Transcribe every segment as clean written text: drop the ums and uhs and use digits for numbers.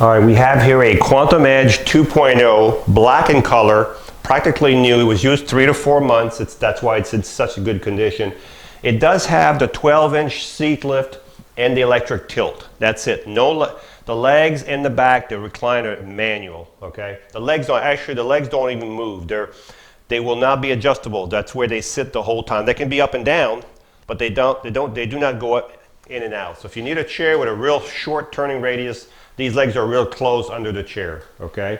All right, we have here a Quantum Edge 2.0, black in color, practically new. It was used 3 to 4 months. That's why it's in such a good condition. It does have the 12-inch seat lift and the electric tilt. That's it. The legs and the back, the recliner manual. Okay, the legs don't even move. They will not be adjustable. That's where they sit the whole time. They can be up and down, but they do not go up in and out. So if you need a chair with a real short turning radius, these legs are real close under the chair, okay?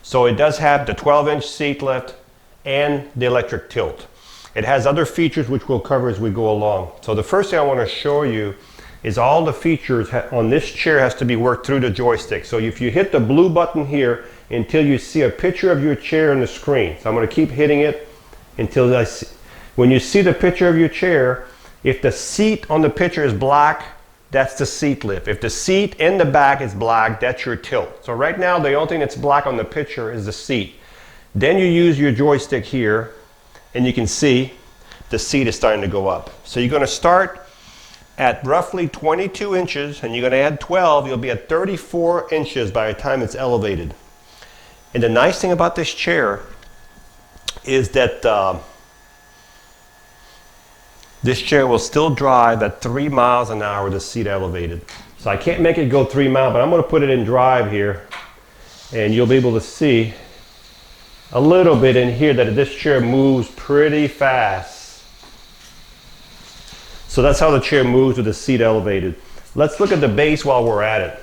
So it does have the 12-inch seat lift and the electric tilt. It has other features which we'll cover as we go along. So the first thing I want to show you is all the features on this chair has to be worked through the joystick. So if you hit the blue button here until you see a picture of your chair on the screen. So I'm going to keep hitting it until when you see the picture of your chair, if the seat on the picture is black, that's the seat lift. If the seat in the back is black, that's your tilt. So right now, the only thing that's black on the picture is the seat. Then you use your joystick here, and you can see the seat is starting to go up. So you're going to start at roughly 22 inches, and you're going to add 12. You'll be at 34 inches by the time it's elevated. And the nice thing about this chair is that this chair will still drive at 3 miles an hour with the seat elevated. So I can't make it go 3 miles, but I'm going to put it in drive here, and you'll be able to see a little bit in here that this chair moves pretty fast. So that's how the chair moves with the seat elevated. Let's look at the base while we're at it.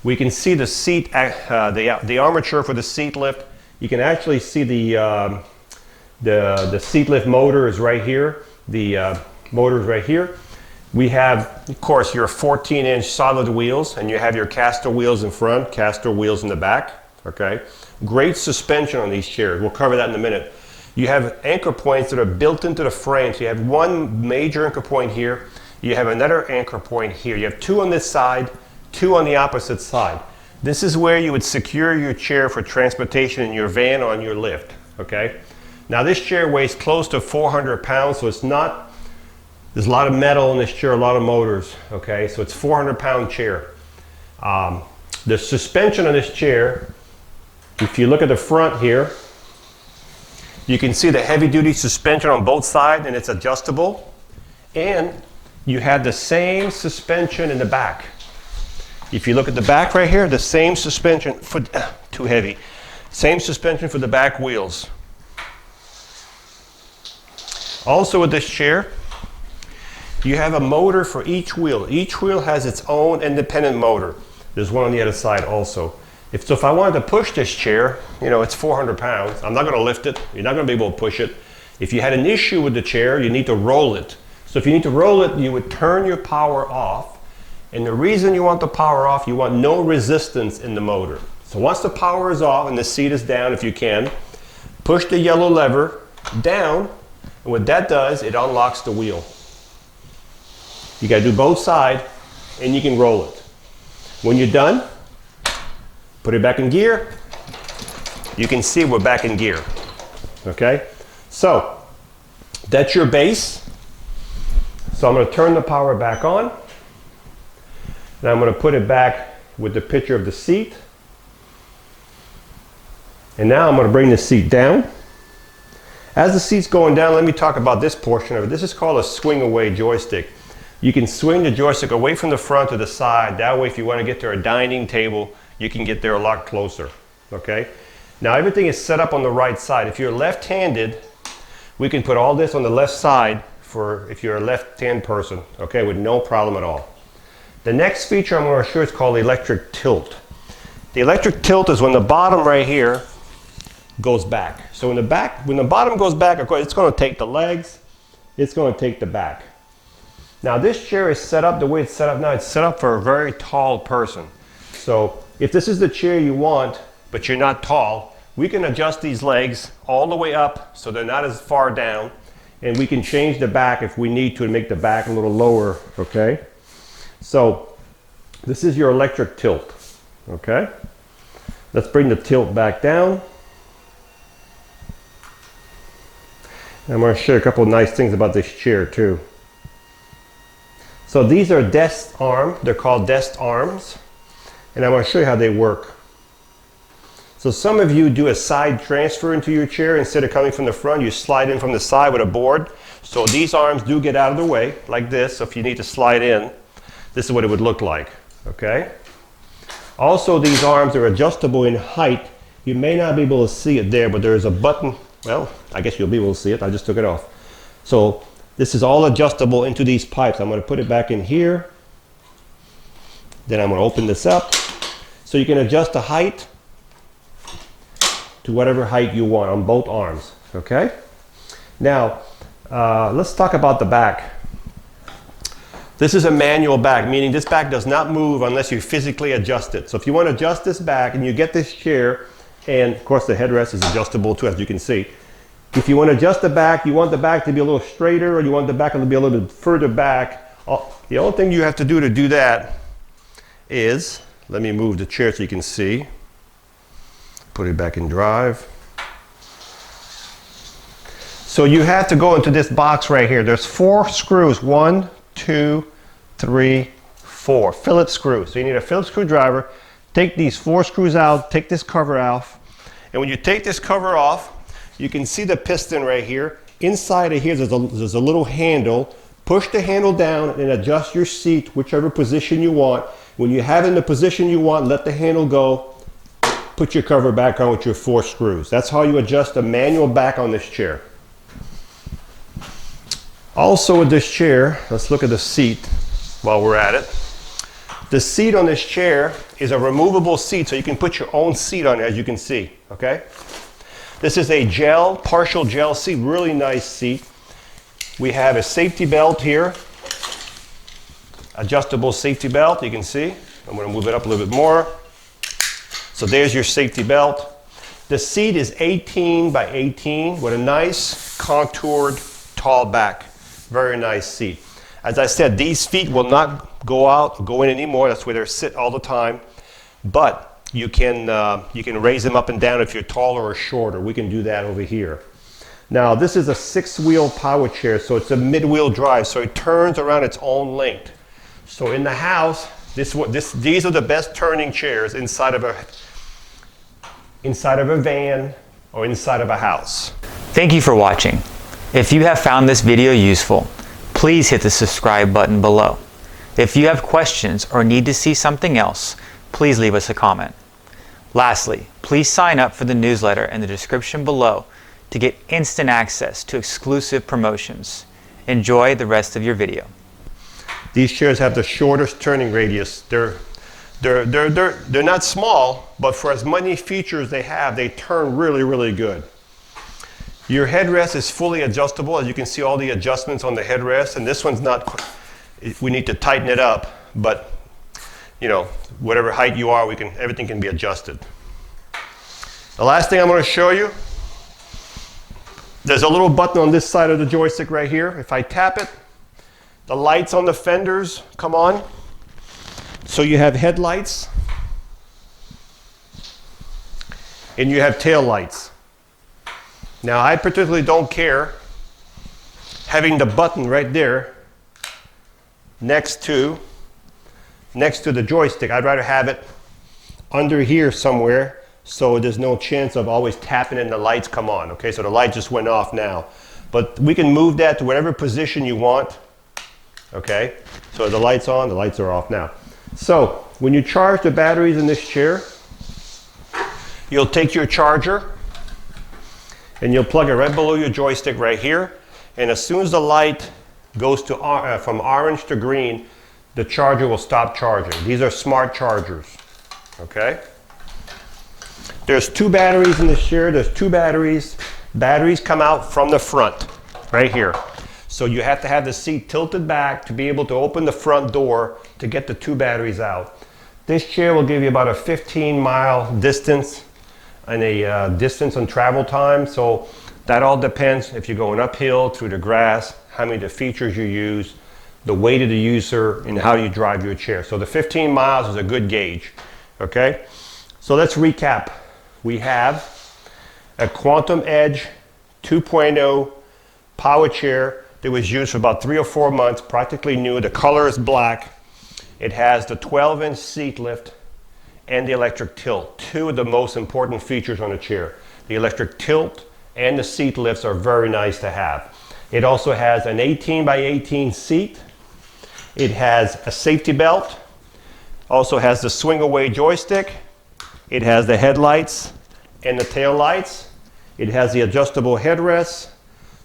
We can see the seat, the armature for the seat lift. You can actually see the seat lift motor is right here. The motor is right here. We have, of course, your 14-inch solid wheels, and you have your caster wheels in front, caster wheels in the back. Okay, great suspension on these chairs. We'll cover that in a minute. You have anchor points that are built into the frame. So you have one major anchor point here. You have another anchor point here. You have 2 on this side, 2 on the opposite side. This is where you would secure your chair for transportation in your van or on your lift. Okay. Now this chair weighs close to 400 pounds, so it's not. There's a lot of metal in this chair, a lot of motors. Okay, so it's a 400-pound chair. The suspension on this chair, if you look at the front here, you can see the heavy-duty suspension on both sides, and it's adjustable. And you have the same suspension in the back. If you look at the back right here, the same suspension for too heavy. Same suspension for the back wheels. Also with this chair, you have a motor for each wheel. Each wheel has its own independent motor. There's one on the other side also. If I wanted to push this chair, it's 400 pounds. I'm not going to lift it. You're not going to be able to push it. If you had an issue with the chair, you need to roll it. So if you need to roll it, you would turn your power off. And the reason you want the power off, you want no resistance in the motor. So once the power is off and the seat is down, if you can, push the yellow lever down. And what that does, it unlocks the wheel. You got to do both sides, and you can roll it. When you're done, put it back in gear. You can see we're back in gear. Okay? So, that's your base. So I'm going to turn the power back on. And I'm going to put it back with the picture of the seat. And now I'm going to bring the seat down. As the seat's going down, let me talk about this portion of it. This is called a swing-away joystick. You can swing the joystick away from the front to the side. That way, if you want to get to a dining table, you can get there a lot closer. Okay? Now, everything is set up on the right side. If you're left-handed, we can put all this on the left side for if you're a left-hand person, okay, with no problem at all. The next feature I'm going to show is called electric tilt. The electric tilt is when the bottom right here goes back. So when the bottom goes back, of course, it's going to take the legs, it's going to take the back. Now this chair is set up the way it's set up now. It's set up for a very tall person. So if this is the chair you want, but you're not tall, we can adjust these legs all the way up so they're not as far down, and we can change the back if we need to make the back a little lower, okay? So this is your electric tilt, okay? Let's bring the tilt back down. And I'm going to share a couple of nice things about this chair too. So these are desk arms. They're called desk arms. and I'm going to show you how they work. So some of you do a side transfer into your chair. Instead of coming from the front, you slide in from the side with a board. So these arms do get out of the way like this. So if you need to slide in, this is what it would look like. Okay. Also, these arms are adjustable in height. You may not be able to see it there, but there is a button. Well, I guess you'll be able to see it. I just took it off. So this is all adjustable into these pipes. I'm going to put it back in here. Then I'm going to open this up. So you can adjust the height to whatever height you want on both arms. Okay. Now, let's talk about the back. This is a manual back, meaning this back does not move unless you physically adjust it. So if you want to adjust this back and you get this chair, and of course the headrest is adjustable too, as you can see. If you want to adjust the back, you want the back to be a little straighter, or you want the back to be a little bit further back. The only thing you have to do that is, let me move the chair so you can see. Put it back in drive. So you have to go into this box right here. There's 4 screws. 1, 2, 3, 4. Phillips screws. So you need a Phillips screwdriver. Take these 4 screws out. Take this cover off. And when you take this cover off, you can see the piston right here. Inside of here, there's a little handle. Push the handle down and adjust your seat, whichever position you want. When you have it in the position you want, let the handle go. Put your cover back on with your 4 screws. That's how you adjust the manual back on this chair. Also with this chair, let's look at the seat while we're at it. The seat on this chair is a removable seat, so you can put your own seat on it, as you can see, okay? This is a partial gel seat, really nice seat. We have a safety belt here, adjustable safety belt, you can see. I'm going to move it up a little bit more. So there's your safety belt. The seat is 18 by 18 with a nice contoured tall back. Very nice seat. As I said, these feet will not go in anymore. That's where they sit all the time. But you can raise them up and down if you're taller or shorter. We can do that over here. Now this is a 6-wheel power chair, so it's a mid-wheel drive, so it turns around its own length. So in the house, these are the best turning chairs inside of a van or inside of a house. Thank you for watching. If you have found this video useful, please hit the subscribe button below. If you have questions or need to see something else, please leave us a comment. Lastly, please sign up for the newsletter in the description below to get instant access to exclusive promotions. Enjoy the rest of your video. These chairs have the shortest turning radius. They're not small, but for as many features they have, they turn really, really good. Your headrest is fully adjustable. As you can see, all the adjustments on the headrest, and this one's not, we need to tighten it up, but you know, whatever height you are, everything can be adjusted. The last thing I'm going to show you, there's a little button on this side of the joystick right here. If I tap it, the lights on the fenders come on. So you have headlights and you have tail lights. Now I particularly don't care having the button right there next to the joystick. I'd rather have it under here somewhere so there's no chance of always tapping and the lights come on. Okay, so the light just went off now. But we can move that to whatever position you want. Okay, so the light's on, the lights are off now. So when you charge the batteries in this chair, you'll take your charger and you'll plug it right below your joystick right here. And as soon as the light goes to from orange to green, the charger will stop charging. These are smart chargers. Okay. There's 2 batteries in this chair. There's 2 batteries. Batteries come out from the front right here. So you have to have the seat tilted back to be able to open the front door to get the 2 batteries out. This chair will give you about a 15-mile distance and a distance on travel time. So that all depends if you're going uphill through the grass, how many of the features you use, the weight of the user, and how you drive your chair. So the 15 miles is a good gauge. Okay, so let's recap. We have a Quantum Edge 2.0 power chair that was used for about 3 or 4 months, practically new. The color is black. It has the 12-inch seat lift. and the electric tilt. Two of the most important features on a chair. The electric tilt and the seat lifts are very nice to have. It also has an 18 by 18 seat. It has a safety belt. Also has the Swingaway joystick. It has the headlights and the tail lights. It has the adjustable headrest,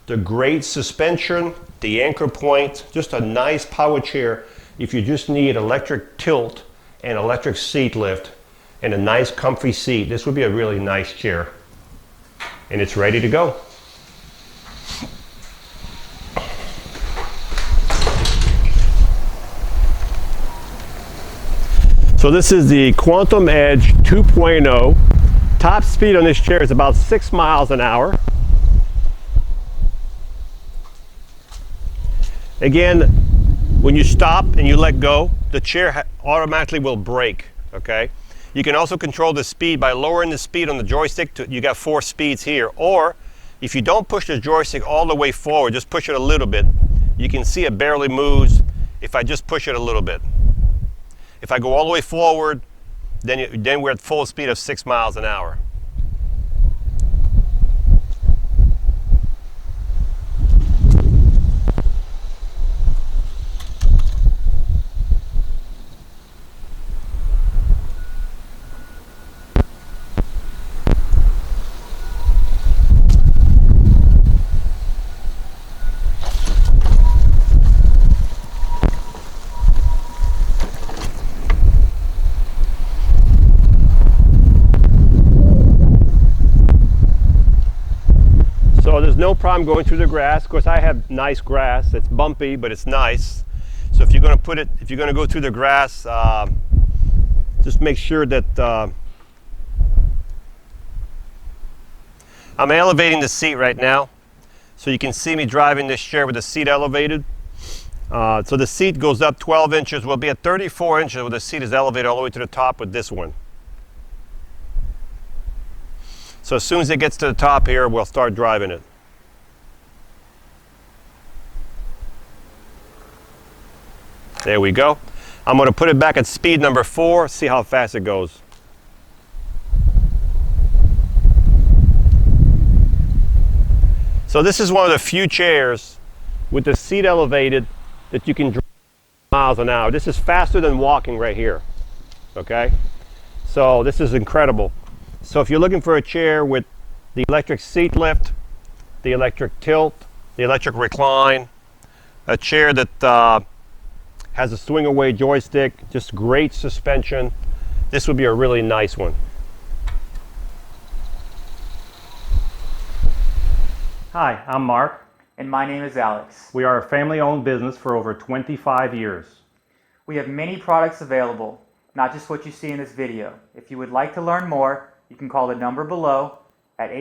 the great suspension, the anchor point, just a nice power chair if you just need electric tilt and electric seat lift and a nice comfy seat. This would be a really nice chair. And it's ready to go. So this is the Quantum Edge 2.0. Top speed on this chair is about 6 miles an hour. Again, when you stop and you let go, the chair automatically will brake, okay? You can also control the speed by lowering the speed on the joystick. You got 4 speeds here. Or if you don't push the joystick all the way forward, just push it a little bit, you can see it barely moves if I just push it a little bit. If I go all the way forward, then we're at full speed of 6 miles an hour. So there's no problem going through the grass. Of course, I have nice grass. It's bumpy, but it's nice. So if you're going to go through the grass, just make sure that I'm elevating the seat right now, so you can see me driving this chair with the seat elevated. So the seat goes up 12 inches. We'll be at 34 inches where the seat is elevated all the way to the top with this one. So as soon as it gets to the top here, we'll start driving it. There we go. I'm going to put it back at speed number 4, see how fast it goes. So this is one of the few chairs with the seat elevated that you can drive miles an hour. This is faster than walking right here. Okay? So this is incredible. So if you're looking for a chair with the electric seat lift, the electric tilt, the electric recline, a chair that has a swing-away joystick, just great suspension, this would be a really nice one. Hi, I'm Mark. And my name is Alex. We are a family-owned business for over 25 years. We have many products available, not just what you see in this video. If you would like to learn more, you can call the number below at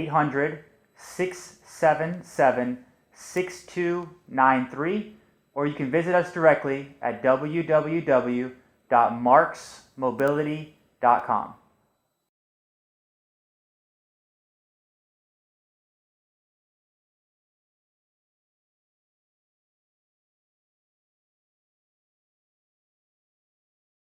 800-677-6293, or you can visit us directly at www.marcsmobility.com.